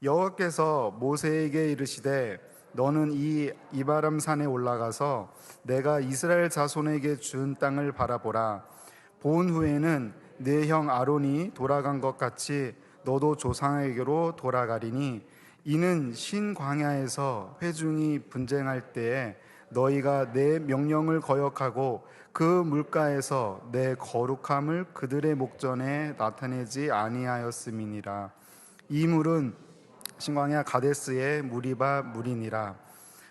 여호와께서 모세에게 이르시되 너는 이 이바람 산에 올라가서 내가 이스라엘 자손에게 준 땅을 바라보라. 본 후에는 네 형 아론이 돌아간 것 같이 너도 조상에게로 돌아가리니 이는 신 광야에서 회중이 분쟁할 때에 너희가 내 명령을 거역하고 그 물가에서 내 거룩함을 그들의 목전에 나타내지 아니하였음이니라. 이 물은 신광야 가데스의 무리바 물이니라.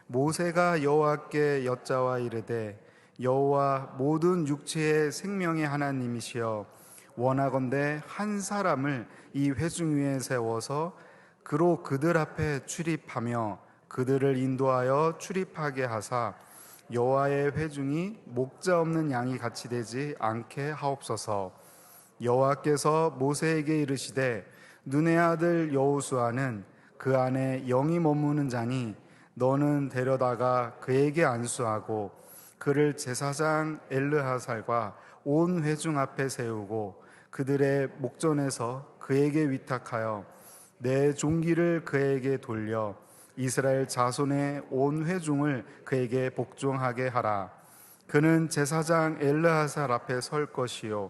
모세가 여호와께 여짜와 이르되 여호와 모든 육체의 생명의 하나님이시여 원하건대 한 사람을 이 회중 위에 세워서 그로 그들 앞에 출입하며 그들을 인도하여 출입하게 하사 여호와의 회중이 목자 없는 양이 같이 되지 않게 하옵소서. 여호와께서 모세에게 이르시되 눈의 아들 여호수아는 그 안에 영이 머무는 자니 너는 데려다가 그에게 안수하고 그를 제사장 엘르하살과 온 회중 앞에 세우고 그들의 목전에서 그에게 위탁하여 내 종기를 그에게 돌려 이스라엘 자손의 온 회중을 그에게 복종하게 하라. 그는 제사장 엘르하살 앞에 설 것이요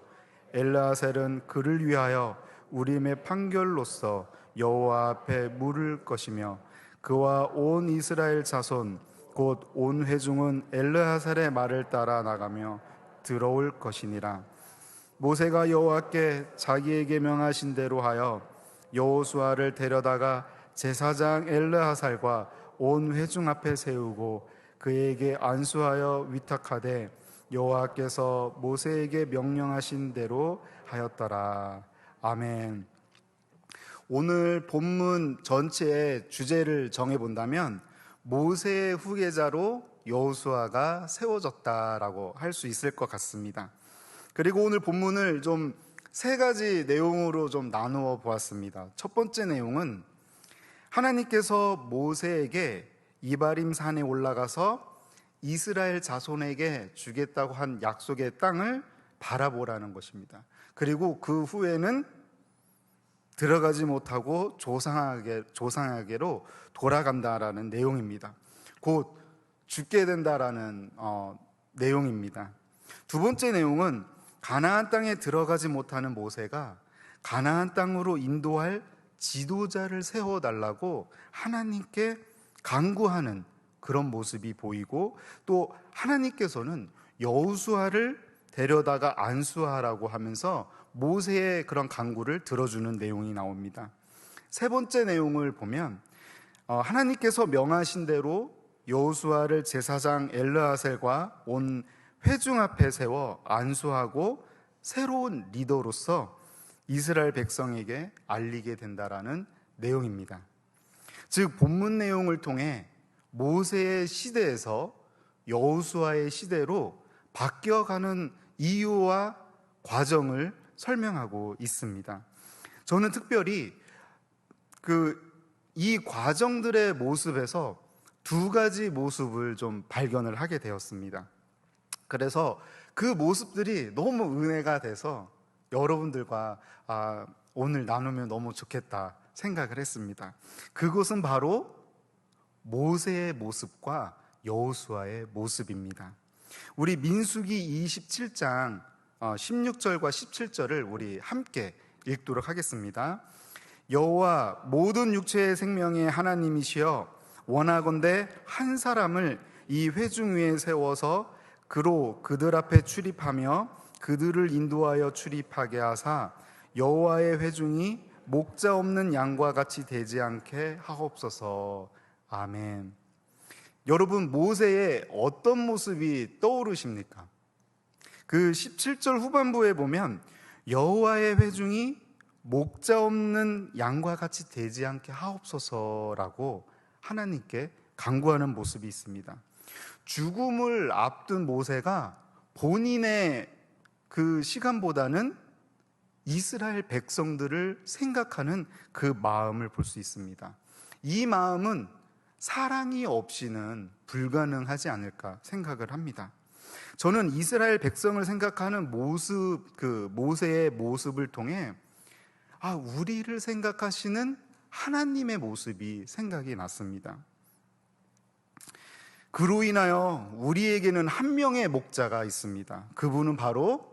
엘르하살은 그를 위하여 우림의 판결로서 여호와 앞에 물을 것이며 그와 온 이스라엘 자손 곧 온 회중은 엘르하살의 말을 따라 나가며 들어올 것이니라. 모세가 여호와께 자기에게 명하신 대로 하여 여호수아를 데려다가 제사장 엘르하살과 온 회중 앞에 세우고 그에게 안수하여 위탁하되 여호와께서 모세에게 명령하신 대로 하였더라. 아멘. 오늘 본문 전체의 주제를 정해본다면 모세의 후계자로 여호수아가 세워졌다라고 할 수 있을 것 같습니다. 그리고 오늘 본문을 좀 세 가지 내용으로 좀 나누어 보았습니다. 첫 번째 내용은 하나님께서 모세에게 이바림 산에 올라가서 이스라엘 자손에게 주겠다고 한 약속의 땅을 바라보라는 것입니다. 그리고 그 후에는 들어가지 못하고 조상에게로 돌아간다라는 내용입니다. 곧 죽게 된다라는 내용입니다. 두 번째 내용은 가나안 땅에 들어가지 못하는 모세가 가나안 땅으로 인도할 지도자를 세워달라고 하나님께 간구하는 그런 모습이 보이고, 또 하나님께서는 여호수아를 데려다가 안수하라고 하면서 모세의 그런 간구를 들어주는 내용이 나옵니다. 세 번째 내용을 보면 하나님께서 명하신 대로 여호수아를 제사장 엘르아셀과 온 회중 앞에 세워 안수하고 새로운 리더로서 이스라엘 백성에게 알리게 된다라는 내용입니다. 즉 본문 내용을 통해 모세의 시대에서 여호수아의 시대로 바뀌어가는 이유와 과정을 설명하고 있습니다. 저는 특별히 이 과정들의 모습에서 두 가지 모습을 좀 발견을 하게 되었습니다. 그래서 그 모습들이 너무 은혜가 돼서 여러분들과 오늘 나누면 너무 좋겠다 생각을 했습니다. 그것은 바로 모세의 모습과 여호수아의 모습입니다. 우리 민수기 27장 16절과 17절을 우리 함께 읽도록 하겠습니다. 여호와 모든 육체의 생명의 하나님이시여 원하건대 한 사람을 이 회중 위에 세워서 그로 그들 앞에 출입하며 그들을 인도하여 출입하게 하사 여호와의 회중이 목자 없는 양과 같이 되지 않게 하옵소서. 아멘. 여러분, 모세의 어떤 모습이 떠오르십니까? 그 17절 후반부에 보면 여호와의 회중이 목자 없는 양과 같이 되지 않게 하옵소서라고 하나님께 간구하는 모습이 있습니다. 죽음을 앞둔 모세가 본인의 그 시간보다는 이스라엘 백성들을 생각하는 그 마음을 볼 수 있습니다. 이 마음은 사랑이 없이는 불가능하지 않을까 생각을 합니다. 저는 이스라엘 백성을 생각하는 모습, 그 모세의 모습을 통해 우리를 생각하시는 하나님의 모습이 생각이 났습니다. 그로 인하여 우리에게는 한 명의 목자가 있습니다. 그분은 바로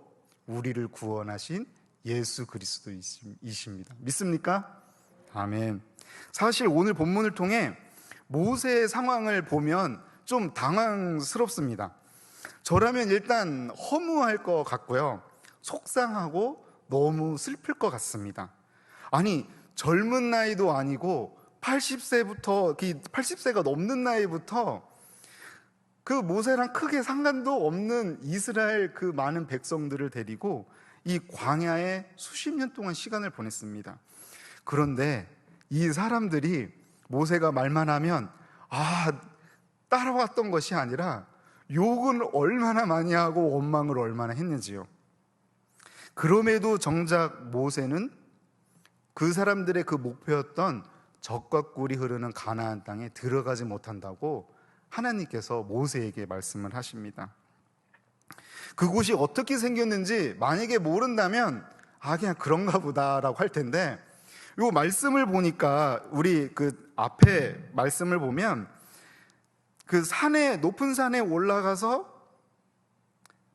우리를 구원하신 예수 그리스도이십니다. 믿습니까? 아멘. 사실 오늘 본문을 통해 모세의 상황을 보면 좀 당황스럽습니다. 저라면 일단 허무할 것 같고요, 속상하고 너무 슬플 것 같습니다. 아니, 젊은 나이도 아니고 80세가 넘는 나이부터 그 모세랑 크게 상관도 없는 이스라엘 그 많은 백성들을 데리고 이 광야에 수십 년 동안 시간을 보냈습니다. 그런데 이 사람들이 모세가 말만 하면 따라왔던 것이 아니라 욕을 얼마나 많이 하고 원망을 얼마나 했는지요. 그럼에도 정작 모세는 그 사람들의 그 목표였던 젖과 꿀이 흐르는 가나안 땅에 들어가지 못한다고 하나님께서 모세에게 말씀을 하십니다. 그곳이 어떻게 생겼는지 만약에 모른다면 그냥 그런가 보다라고 할 텐데, 이 말씀을 보니까 우리 그 앞에 말씀을 보면 그 높은 산에 올라가서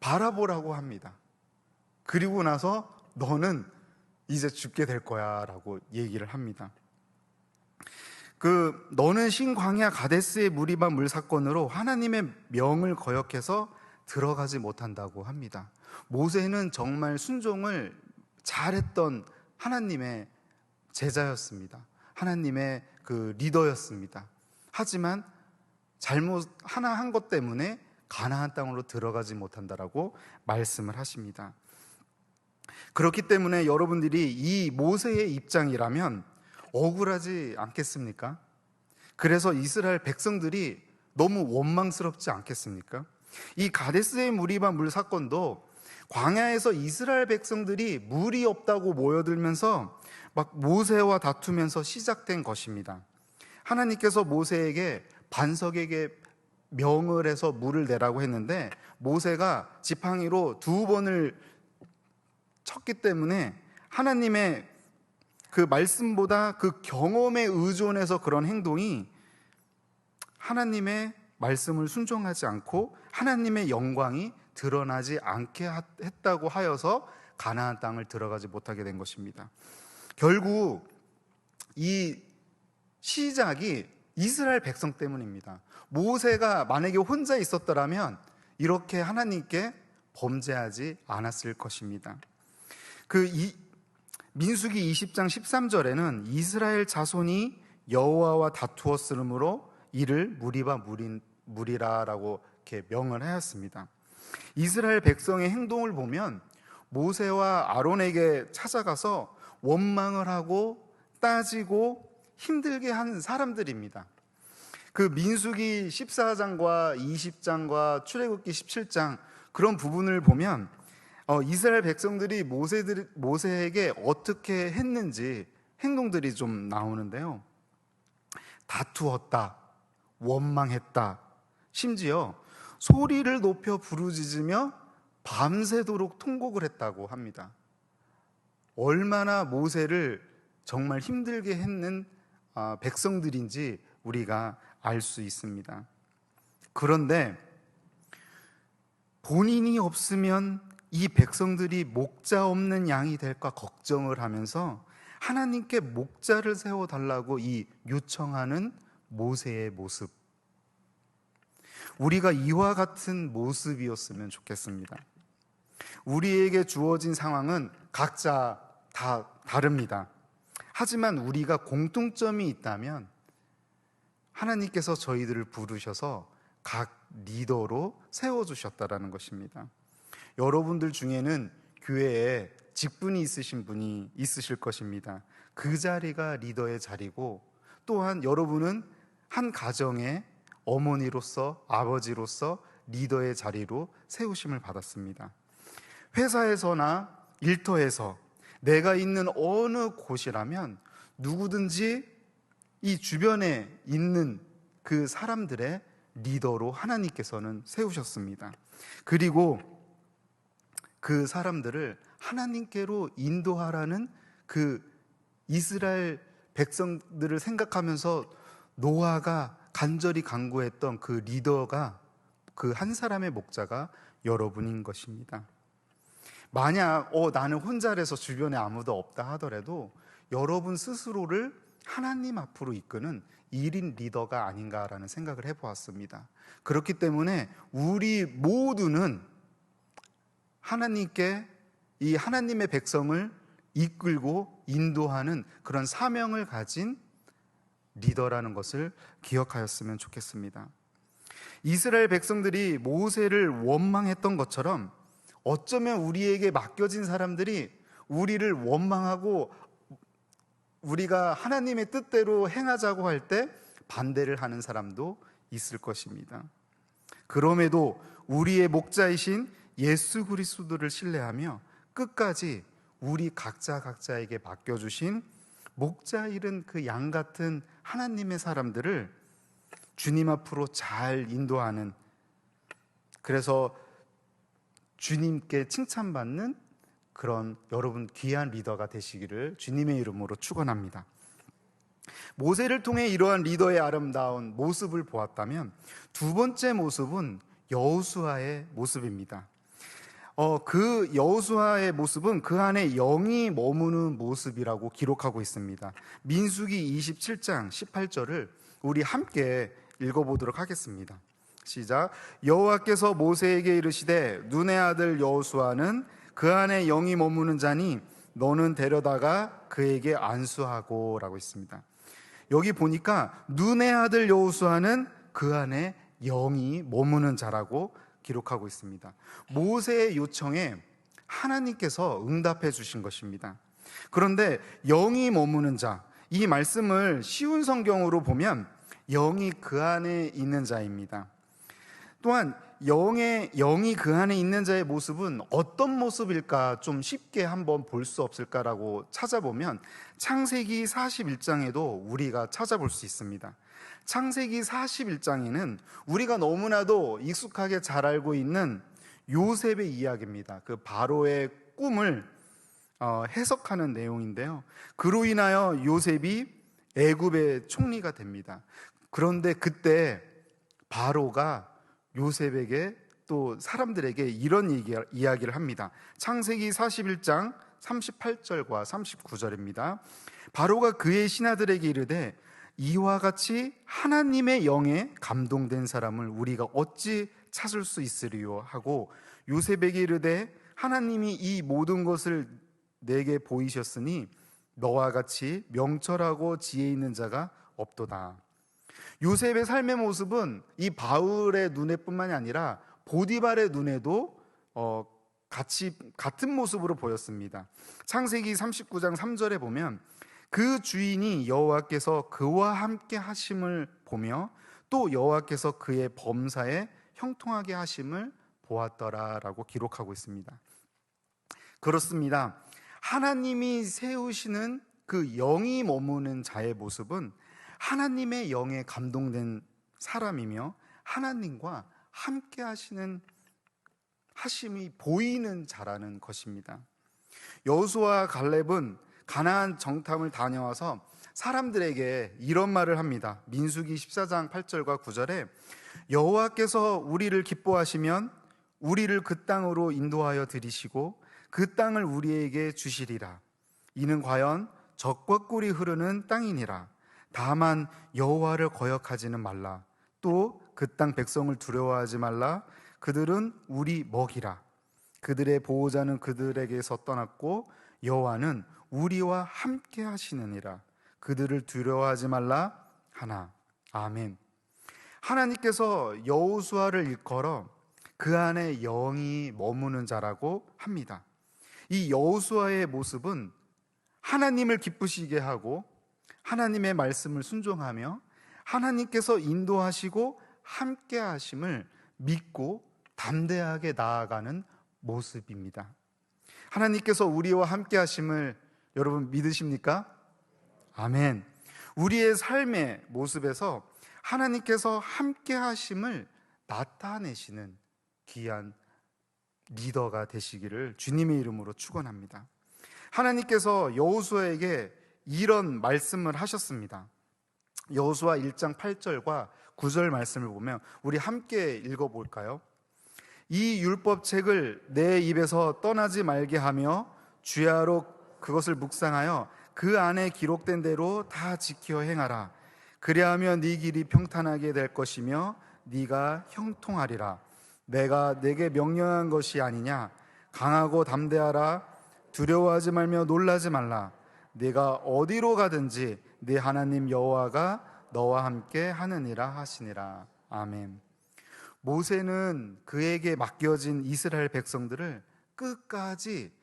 바라보라고 합니다. 그리고 나서 너는 이제 죽게 될 거야 라고 얘기를 합니다. 너는 신광야 가데스의 무리바 물 사건으로 하나님의 명을 거역해서 들어가지 못한다고 합니다. 모세는 정말 순종을 잘했던 하나님의 제자였습니다. 하나님의 그 리더였습니다. 하지만 잘못 하나 한 것 때문에 가나안 땅으로 들어가지 못한다라고 말씀을 하십니다. 그렇기 때문에 여러분들이 이 모세의 입장이라면 억울하지 않겠습니까? 그래서 이스라엘 백성들이 너무 원망스럽지 않겠습니까? 이 가데스의 무리바 물 사건도 광야에서 이스라엘 백성들이 물이 없다고 모여들면서 막 모세와 다투면서 시작된 것입니다. 하나님께서 모세에게 반석에게 명을 해서 물을 내라고 했는데 모세가 지팡이로 2번을 쳤기 때문에 하나님의 그 말씀보다 그 경험에 의존해서 그런 행동이 하나님의 말씀을 순종하지 않고 하나님의 영광이 드러나지 않게 했다고 하여서 가나안 땅을 들어가지 못하게 된 것입니다. 결국 이 시작이 이스라엘 백성 때문입니다. 모세가 만약에 혼자 있었더라면 이렇게 하나님께 범죄하지 않았을 것입니다. 민수기 20장 13절에는 이스라엘 자손이 여호와와 다투었으므로 이를 무리바 무리라라고 이렇게 명을 하였습니다. 이스라엘 백성의 행동을 보면 모세와 아론에게 찾아가서 원망을 하고 따지고 힘들게 한 사람들입니다. 그 민수기 14장과 20장과 출애굽기 17장 그런 부분을 보면 이스라엘 백성들이 모세에게 어떻게 했는지 행동들이 좀 나오는데요. 다투었다, 원망했다, 심지어 소리를 높여 부르짖으며 밤새도록 통곡을 했다고 합니다. 얼마나 모세를 정말 힘들게 했는 백성들인지 우리가 알 수 있습니다. 그런데 본인이 없으면 이 백성들이 목자 없는 양이 될까 걱정을 하면서 하나님께 목자를 세워달라고 이 요청하는 모세의 모습, 우리가 이와 같은 모습이었으면 좋겠습니다. 우리에게 주어진 상황은 각자 다 다릅니다. 하지만 우리가 공통점이 있다면 하나님께서 저희들을 부르셔서 각 리더로 세워주셨다라는 것입니다. 여러분들 중에는 교회에 직분이 있으신 분이 있으실 것입니다. 그 자리가 리더의 자리고, 또한 여러분은 한 가정의 어머니로서 아버지로서 리더의 자리로 세우심을 받았습니다. 회사에서나 일터에서 내가 있는 어느 곳이라면 누구든지 이 주변에 있는 그 사람들의 리더로 하나님께서는 세우셨습니다. 그리고 그 사람들을 하나님께로 인도하라는 그 이스라엘 백성들을 생각하면서 노아가 간절히 간구했던 그 리더가, 그 한 사람의 목자가 여러분인 것입니다. 만약 나는 혼자라서 주변에 아무도 없다 하더라도 여러분 스스로를 하나님 앞으로 이끄는 1인 리더가 아닌가라는 생각을 해보았습니다. 그렇기 때문에 우리 모두는 하나님께, 이 하나님의 백성을 이끌고 인도하는 그런 사명을 가진 리더라는 것을 기억하였으면 좋겠습니다. 이스라엘 백성들이 모세를 원망했던 것처럼 어쩌면 우리에게 맡겨진 사람들이 우리를 원망하고 우리가 하나님의 뜻대로 행하자고 할 때 반대를 하는 사람도 있을 것입니다. 그럼에도 우리의 목자이신 예수 그리스도를 신뢰하며 끝까지 우리 각자에게 맡겨주신 목자 잃은 그 양 같은 하나님의 사람들을 주님 앞으로 잘 인도하는, 그래서 주님께 칭찬받는 그런 여러분 귀한 리더가 되시기를 주님의 이름으로 축원합니다. 모세를 통해 이러한 리더의 아름다운 모습을 보았다면 두 번째 모습은 여호수아의 모습입니다. 그 여호수아의 모습은 그 안에 영이 머무는 모습이라고 기록하고 있습니다. 민수기 27장 18절을 우리 함께 읽어보도록 하겠습니다. 시작. 여호와께서 모세에게 이르시되 눈의 아들 여호수아는 그 안에 영이 머무는 자니 너는 데려다가 그에게 안수하고 라고 있습니다. 여기 보니까 눈의 아들 여호수아는 그 안에 영이 머무는 자라고 기록하고 있습니다. 모세의 요청에 하나님께서 응답해 주신 것입니다. 그런데 영이 머무는 자, 이 말씀을 쉬운 성경으로 보면 영이 그 안에 있는 자입니다. 또한 영이 그 안에 있는 자의 모습은 어떤 모습일까 좀 쉽게 한번 볼 수 없을까라고 찾아보면 창세기 41장에도 우리가 찾아볼 수 있습니다. 창세기 41장에는 우리가 너무나도 익숙하게 잘 알고 있는 요셉의 이야기입니다. 그 바로의 꿈을 해석하는 내용인데요. 그로 인하여 요셉이 애굽의 총리가 됩니다. 그런데 그때 바로가 요셉에게 또 사람들에게 이런 이야기를 합니다. 창세기 41장 38절과 39절입니다. 바로가 그의 신하들에게 이르되 이와 같이 하나님의 영에 감동된 사람을 우리가 어찌 찾을 수 있으리요 하고 요셉에게 이르되 하나님이 이 모든 것을 내게 보이셨으니 너와 같이 명철하고 지혜 있는 자가 없도다. 요셉의 삶의 모습은 이 바울의 눈에뿐만이 아니라 보디발의 눈에도 같은 모습으로 보였습니다. 창세기 39장 3절에 보면 그 주인이 여호와께서 그와 함께 하심을 보며 또 여호와께서 그의 범사에 형통하게 하심을 보았더라라고 기록하고 있습니다. 그렇습니다. 하나님이 세우시는 그 영이 머무는 자의 모습은 하나님의 영에 감동된 사람이며 하나님과 함께 하심이 보이는 자라는 것입니다. 여호수아와 갈렙은 가나안 정탐을 다녀와서 사람들에게 이런 말을 합니다. 민수기 14장 8절과 9절에 여호와께서 우리를 기뻐하시면 우리를 그 땅으로 인도하여 들이시고 그 땅을 우리에게 주시리라. 이는 과연 젖과 꿀이 흐르는 땅이니라. 다만 여호와를 거역하지는 말라. 또 그 땅 백성을 두려워하지 말라. 그들은 우리 먹이라. 그들의 보호자는 그들에게서 떠났고 여호와는 우리와 함께 하시느니라. 그들을 두려워하지 말라 하나. 아멘. 하나님께서 여호수아를 일컬어 그 안에 영이 머무는 자라고 합니다. 이 여호수아의 모습은 하나님을 기쁘시게 하고 하나님의 말씀을 순종하며 하나님께서 인도하시고 함께 하심을 믿고 담대하게 나아가는 모습입니다. 하나님께서 우리와 함께 하심을 여러분 믿으십니까? 아멘. 우리의 삶의 모습에서 하나님께서 함께 하심을 나타내시는 귀한 리더가 되시기를 주님의 이름으로 축원합니다. 하나님께서 여호수아에게 이런 말씀을 하셨습니다. 여호수아 1장 8절과 9절 말씀을 보면 우리 함께 읽어볼까요? 이 율법책을 내 입에서 떠나지 말게 하며 주야로 그것을 묵상하여 그 안에 기록된 대로 다 지켜 행하라. 그리하면 네 길이 평탄하게 될 것이며 네가 형통하리라. 내가 네게 명령한 것이 아니냐. 강하고 담대하라. 두려워하지 말며 놀라지 말라. 네가 어디로 가든지 네 하나님 여호와가 너와 함께 하느니라 하시니라. 아멘. 모세는 그에게 맡겨진 이스라엘 백성들을 끝까지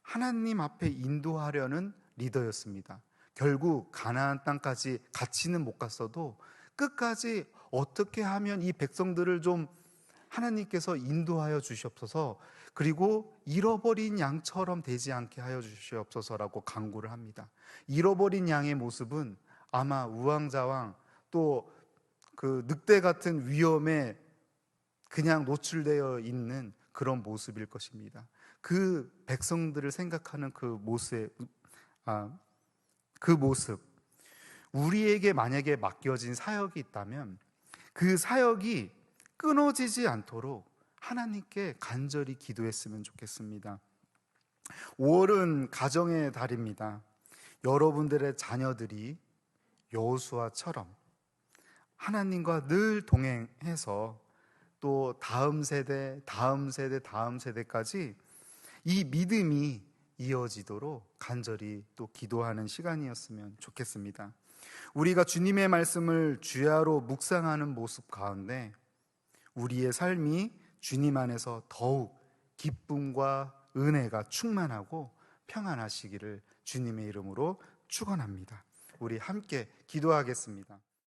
하나님 앞에 인도하려는 리더였습니다. 결국 가나안 땅까지 같이는 못 갔어도 끝까지 어떻게 하면 이 백성들을 좀 하나님께서 인도하여 주시옵소서, 그리고 잃어버린 양처럼 되지 않게 하여 주시옵소서라고 간구를 합니다. 잃어버린 양의 모습은 아마 우왕좌왕 또 그 늑대 같은 위험에 그냥 노출되어 있는 그런 모습일 것입니다. 그 백성들을 생각하는 그 모습, 우리에게 만약에 맡겨진 사역이 있다면 그 사역이 끊어지지 않도록 하나님께 간절히 기도했으면 좋겠습니다. 5월은 가정의 달입니다. 여러분들의 자녀들이 여호수아처럼 하나님과 늘 동행해서 또 다음 세대, 다음 세대, 다음 세대까지 이 믿음이 이어지도록 간절히 또 기도하는 시간이었으면 좋겠습니다. 우리가 주님의 말씀을 주야로 묵상하는 모습 가운데 우리의 삶이 주님 안에서 더욱 기쁨과 은혜가 충만하고 평안하시기를 주님의 이름으로 축원합니다. 우리 함께 기도하겠습니다.